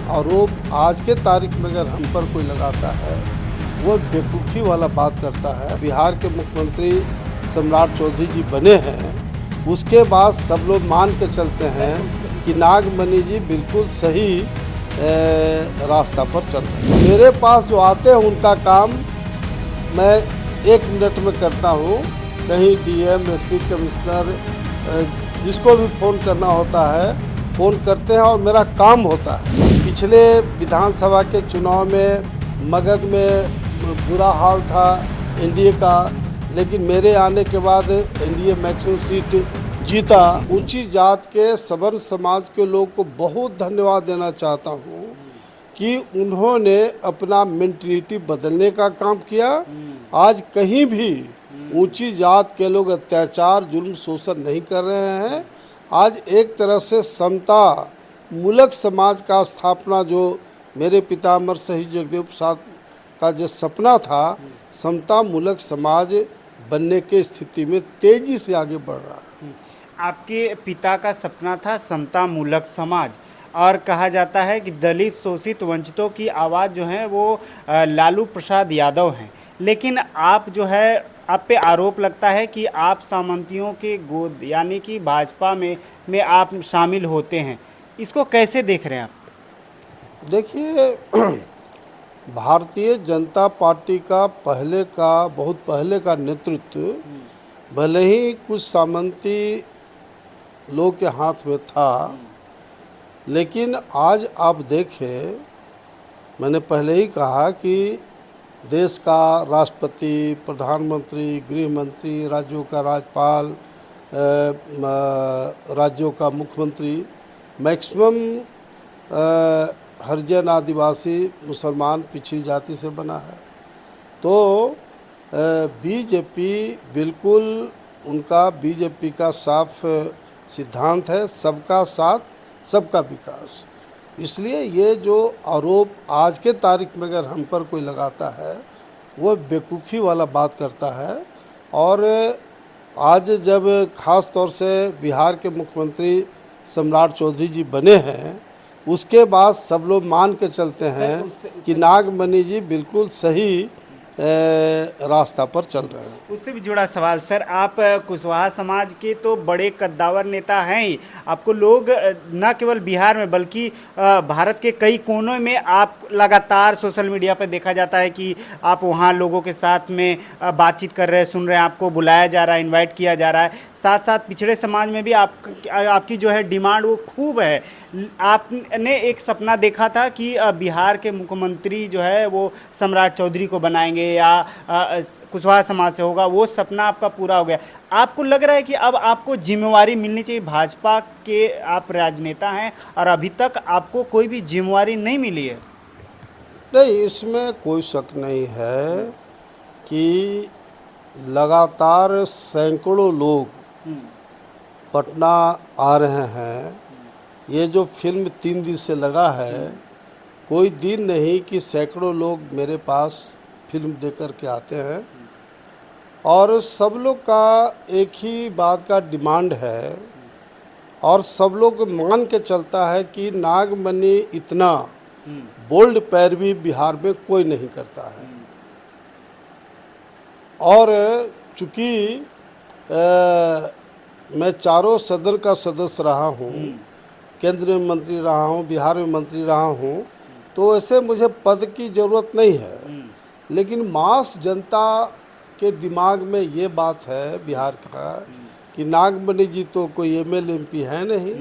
आरोप आज के तारीख में अगर हम पर कोई लगाता है वो बेवकूफ़ी वाला बात करता है। बिहार के मुख्यमंत्री सम्राट चौधरी जी बने हैं, उसके बाद सब लोग मान के चलते हैं कि नागमणि जी बिल्कुल सही रास्ता पर चल रहे हैं। मेरे पास जो आते हैं उनका काम मैं 1 मिनट में करता हूँ। कहीं डीएम, एसपी, कमिश्नर, जिसको भी फ़ोन करना होता है फ़ोन करते हैं और मेरा काम होता है। पिछले विधानसभा के चुनाव में मगध में बुरा हाल था एनडीए का, लेकिन मेरे आने के बाद एनडीए मैक्सिमम सीट जीता। ऊंची जात के सवर्ण समाज के लोग को बहुत धन्यवाद देना चाहता हूँ कि उन्होंने अपना मेंटलिटी बदलने का काम किया। आज कहीं भी ऊंची जात के लोग अत्याचार, जुल्म, शोषण नहीं कर रहे हैं। आज एक तरह से समता मूलक समाज का स्थापना जो मेरे पितामह शहीद जगदेव प्रसाद का जो सपना था, समता मूलक समाज बनने की स्थिति में तेजी से आगे बढ़ रहा है। आपके पिता का सपना था समता मूलक समाज, और कहा जाता है कि दलित, शोषित, वंचितों की आवाज़ जो है वो लालू प्रसाद यादव हैं। लेकिन आप जो है, आप पे आरोप लगता है कि आप सामंतियों के गोद यानी कि भाजपा में आप शामिल होते हैं। इसको कैसे देख रहे हैं आप? देखिए, भारतीय जनता पार्टी का बहुत पहले का नेतृत्व भले ही कुछ सामंती लोग के हाथ में था, लेकिन आज आप देखें, मैंने पहले ही कहा कि देश का राष्ट्रपति, प्रधानमंत्री, गृह मंत्री, राज्यों का राज्यपाल, राज्यों का मुख्यमंत्री मैक्सिमम हरिजन, आदिवासी, मुसलमान, पिछड़ी जाति से बना है। तो बीजेपी बिल्कुल, उनका बीजेपी का साफ सिद्धांत है सबका साथ सबका विकास। इसलिए ये जो आरोप आज के तारीख में अगर हम पर कोई लगाता है वो बेवकूफ़ी वाला बात करता है। और आज जब ख़ास तौर से बिहार के मुख्यमंत्री सम्राट चौधरी जी बने हैं, उसके बाद सब लोग मान के चलते हैं कि नागमणि जी बिल्कुल सही रास्ता पर चल रहे हैं। उससे भी जुड़ा सवाल सर, आप कुशवाहा समाज के तो बड़े कद्दावर नेता हैं ही। आपको लोग न केवल बिहार में बल्कि भारत के कई कोनों में आप लगातार सोशल मीडिया पर देखा जाता है कि आप वहाँ लोगों के साथ में बातचीत कर रहे हैं, सुन रहे हैं, आपको बुलाया जा रहा है, इनवाइट किया जा रहा है। साथ साथ पिछड़े समाज में भी आपकी जो है डिमांड वो खूब है। आपने एक सपना देखा था कि बिहार के मुख्यमंत्री जो है वो सम्राट चौधरी को बनाएंगे या कुशवाहा समाज से होगा। वो सपना आपका पूरा हो गया। आपको लग रहा है कि अब आपको जिम्मेवारी मिलनी चाहिए? भाजपा के आप राजनेता हैं और अभी तक आपको कोई भी जिम्मेवारी नहीं मिली है। नहीं, इसमें कोई शक नहीं है कि लगातार सैकड़ों लोग पटना आ रहे हैं। ये जो फिल्म 3 दिन से लगा है, कोई दिन नहीं कि सैकड़ों लोग मेरे पास फिल्म देख कर के आते हैं। और सब लोग का एक ही बात का डिमांड है और सब लोग मान के चलता है कि नागमणि इतना बोल्ड पैरवी बिहार में कोई नहीं करता है। और चूँकि मैं चारों सदन का सदस्य रहा हूँ, केंद्र में मंत्री रहा हूँ, बिहार में मंत्री रहा हूँ, तो ऐसे मुझे पद की ज़रूरत नहीं है। लेकिन मास जनता के दिमाग में ये बात है बिहार का कि नागमणि जी तो कोई एमएलए एमपी है नहीं,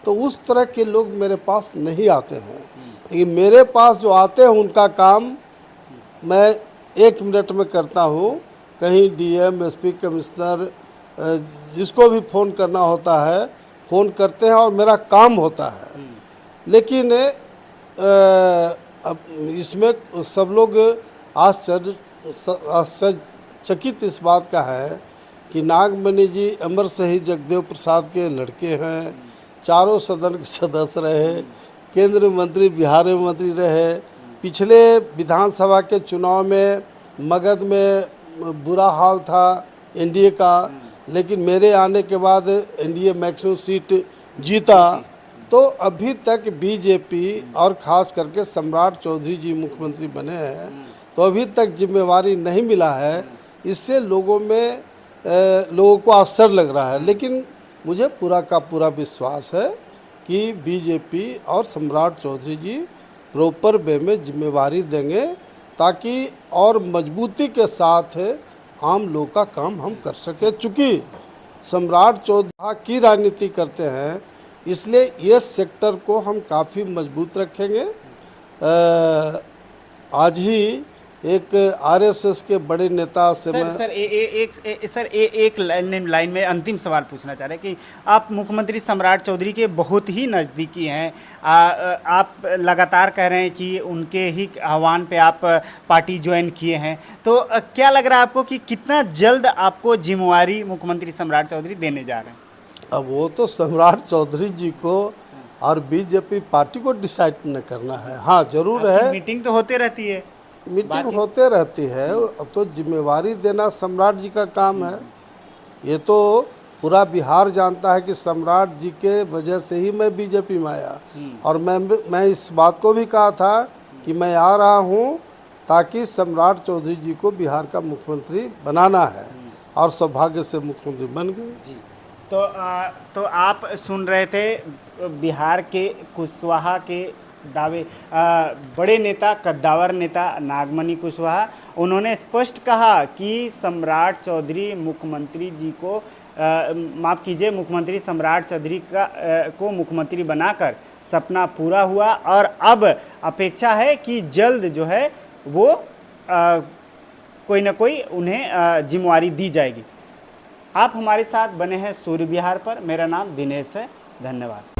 तो उस तरह के लोग मेरे पास नहीं आते हैं। लेकिन मेरे पास जो आते हैं उनका काम मैं 1 मिनट में करता हूँ। कहीं डीएम, एसपी, कमिश्नर, जिसको भी फ़ोन करना होता है फ़ोन करते हैं और मेरा काम होता है। लेकिन अब इसमें सब लोग आश्चर्यचकित इस बात का है कि नागमणि जी अमर शहीद जगदेव प्रसाद के लड़के हैं, चारों सदन के सदस्य रहे, केंद्र मंत्री, बिहार में मंत्री रहे। पिछले विधानसभा के चुनाव में मगध में बुरा हाल था एनडीए का, लेकिन मेरे आने के बाद एनडीए मैक्सिमम सीट जीता। तो अभी तक बीजेपी और ख़ास करके सम्राट चौधरी जी मुख्यमंत्री बने हैं, तो अभी तक जिम्मेवारी नहीं मिला है। इससे लोगों को आश्चर्य लग रहा है, लेकिन मुझे पूरा का पूरा विश्वास है कि बीजेपी और सम्राट चौधरी जी प्रॉपर वे में जिम्मेवारी देंगे, ताकि और मजबूती के साथ आम लोग का काम हम कर सके। चूँकि सम्राट चौधरी की राजनीति करते हैं, इसलिए ये सेक्टर को हम काफ़ी मजबूत रखेंगे। आज ही एक आरएसएस के बड़े नेता से एक लाइन में अंतिम सवाल पूछना चाह रहे हैं कि आप मुख्यमंत्री सम्राट चौधरी के बहुत ही नज़दीकी हैं। आप लगातार कह रहे हैं कि उनके ही आह्वान पे आप पार्टी ज्वाइन किए हैं, तो क्या लग रहा है आपको कि कितना जल्द आपको जिम्मेवारी मुख्यमंत्री सम्राट चौधरी देने जा रहे हैं? अब वो तो सम्राट चौधरी जी को और बीजेपी पार्टी को डिसाइड न करना है। हाँ, जरूर है, मीटिंग तो होते रहती है, मीटिंग होते रहती है। अब तो जिम्मेवारी देना सम्राट जी का काम है। ये तो पूरा बिहार जानता है कि सम्राट जी के वजह से ही मैं बीजेपी में आया, और मैं इस बात को भी कहा था कि मैं आ रहा हूँ ताकि सम्राट चौधरी जी को बिहार का मुख्यमंत्री बनाना है, और सौभाग्य से मुख्यमंत्री बन गए। तो आप सुन रहे थे बिहार के कुशवाहा के दावे, बड़े नेता, कद्दावर नेता नागमणि कुशवाहा। उन्होंने स्पष्ट कहा कि सम्राट चौधरी मुख्यमंत्री जी को माफ़ कीजिए, मुख्यमंत्री सम्राट चौधरी को मुख्यमंत्री बनाकर सपना पूरा हुआ, और अब अपेक्षा है कि जल्द जो है वो कोई ना कोई उन्हें जिम्मेवारी दी जाएगी। आप हमारे साथ बने हैं सूर्य विहार पर। मेरा नाम दिनेश है। धन्यवाद।